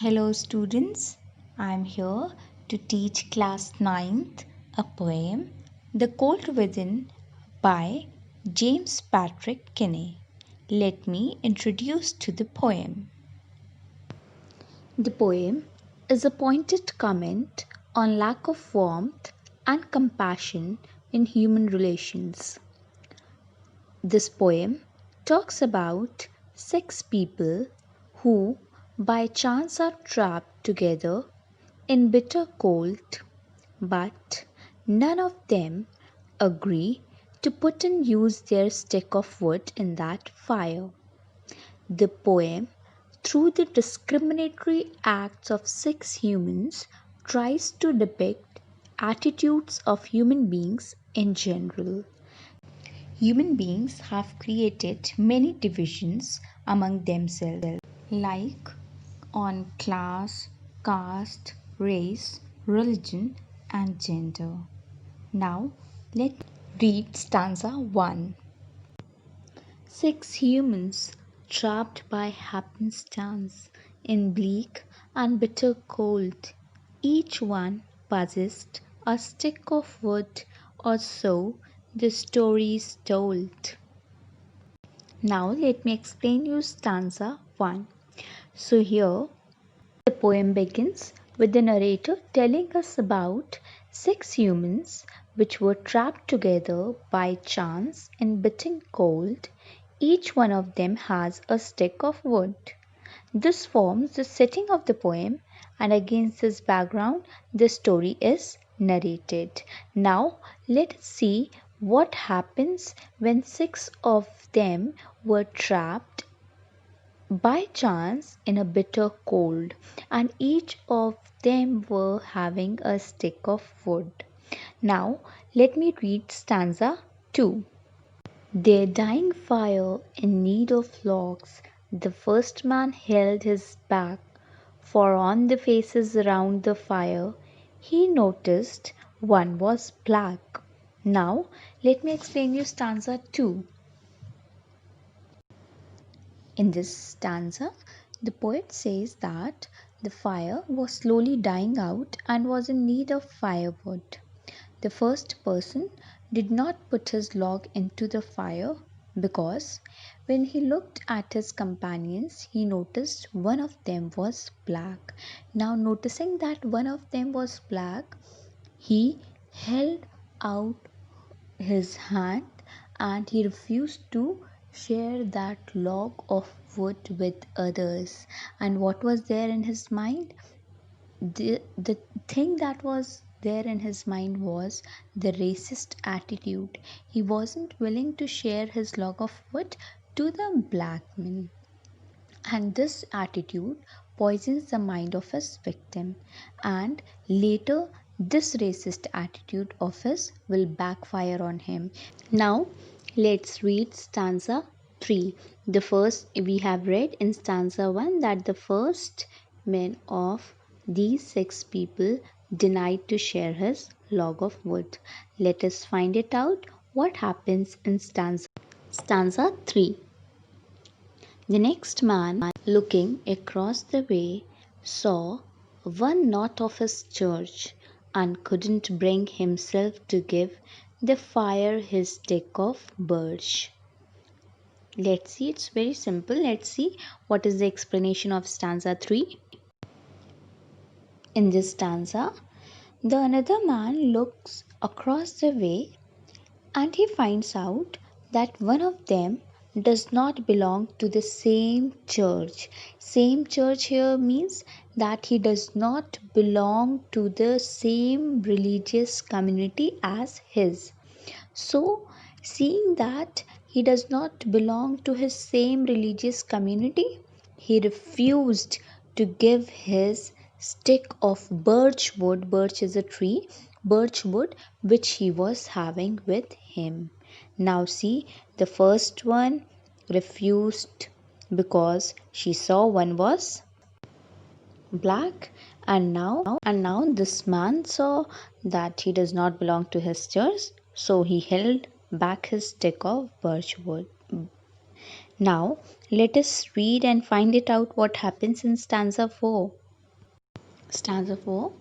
Hello students, I am here to teach class 9th a poem, The Cold Within by James Patrick Kinney. Let me introduce to the poem. The poem is a pointed comment on lack of warmth and compassion in human relations. This poem talks about 6 people who by chance are trapped together in bitter cold, but none of them agree to put in use their stick of wood in that fire. The poem, through the discriminatory acts of 6 humans, tries to depict attitudes of human beings in general. Human beings have created many divisions among themselves, like on class, caste, race, religion, and gender. Now, let's read stanza 1. 6 humans trapped by happenstance in bleak and bitter cold, each one possessed a stick of wood, or so the story is told. Now let me explain you stanza 1. So here the poem begins with the narrator telling us about 6 humans which were trapped together by chance in bitter cold. Each one of them has a stick of wood. This forms the setting of the poem, and against this background the story is narrated. Now let us see what happens when 6 of them were trapped by chance in a bitter cold, and each of them were having a stick of wood. Now let me read stanza 2. Their dying fire in need of logs, the first man held his back, for on the faces round the fire he noticed one was black. Now let me explain you stanza 2. In this stanza, the poet says that the fire was slowly dying out and was in need of firewood. The first person did not put his log into the fire because when he looked at his companions, he noticed one of them was black. Now, noticing that one of them was black, he held out his hand and he refused to share that log of wood with others. And what was there in his mind? The thing that was there in his mind was the racist attitude. He wasn't willing to share his log of wood to the black men. And this attitude poisons the mind of his victim, and later this racist attitude of his will backfire on him. Now let's read stanza 3. The first, we have read in stanza 1 that the first man of these 6 people denied to share his log of wood. Let us find it out what happens in stanza 3. The next man, looking across the way, saw one knot of his church, and couldn't bring himself to give the fire his stick of birch. Let's see, it's very simple. Let's see what is the explanation of stanza 3. In this stanza, the another man looks across the way and he finds out that one of them does not belong to the same church. Same church here means that he does not belong to the same religious community as his. So, seeing that he does not belong to his same religious community, he refused to give his stick of birch wood, birch is a tree, birch wood which he was having with him. Now see, the first one refused because she saw one was black, and now this man saw that he does not belong to his church, so he held back his stick of birch wood. Now let us read and find it out what happens in stanza 4. Stanza 4.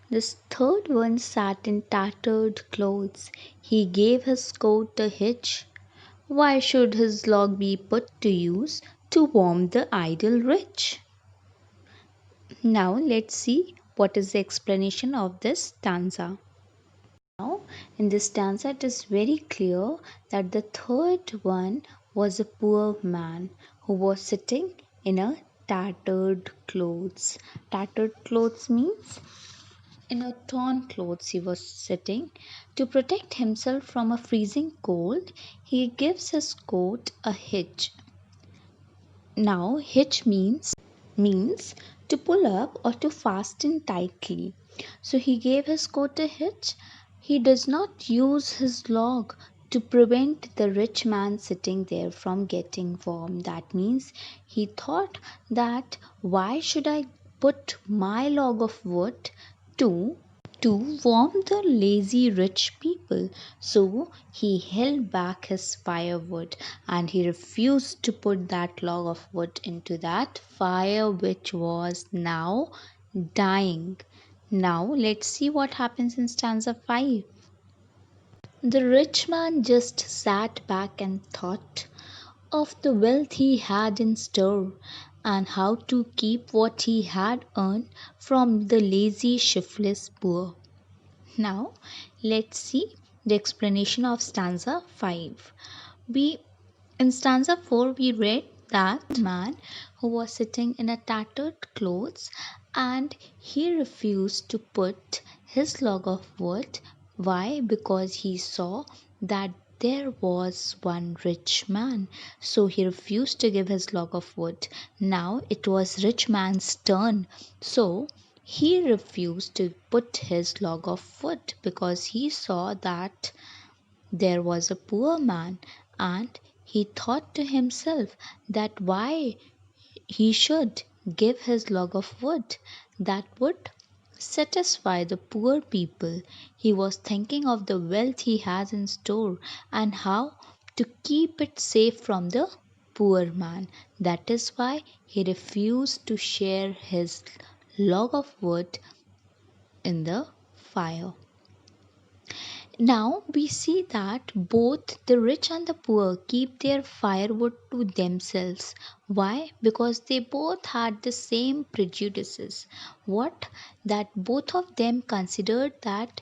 This third one sat in tattered clothes. He gave his coat a hitch. Why should his log be put to use to warm the idle rich? Now let's see what is the explanation of this stanza. Now, in this stanza, it is very clear that the third one was a poor man who was sitting in a tattered clothes. Tattered clothes means in a torn clothes he was sitting. To protect himself from a freezing cold, he gives his coat a hitch. Now, hitch means to pull up or to fasten tightly. So he gave his coat a hitch. He does not use his log to prevent the rich man sitting there from getting warm. That means he thought that why should I put my log of wood to warm the lazy rich people. So he held back his firewood and he refused to put that log of wood into that fire which was now dying. Now let's see what happens in stanza 5. The rich man just sat back and thought of the wealth he had in store and how to keep what he had earned from the lazy, shiftless poor. Now, let's see the explanation of stanza 5. We In stanza 4 we read that man who was sitting in a tattered clothes and he refused to put his log of wood. Why? Because he saw that there was one rich man, so he refused to give his log of wood. Now it was rich man's turn, so he refused to put his log of wood because he saw that there was a poor man, and he thought to himself that why he should give his log of wood that would satisfy the poor people. He was thinking of the wealth he has in store and how to keep it safe from the poor man. That is why he refused to share his log of wood in the fire. Now we see that both the rich and the poor keep their firewood to themselves. Why? Because they both had the same prejudices. What? That both of them considered that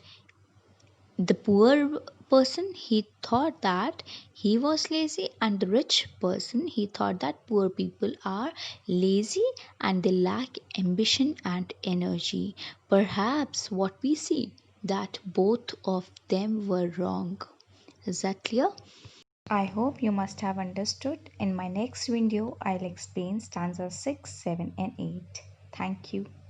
the poor person he thought that he was lazy, and the rich person he thought that poor people are lazy and they lack ambition and energy. Perhaps what we see that both of them were wrong. Is that clear? I hope you must have understood. In my next video, I'll explain stanzas 6, 7, and 8. Thank you.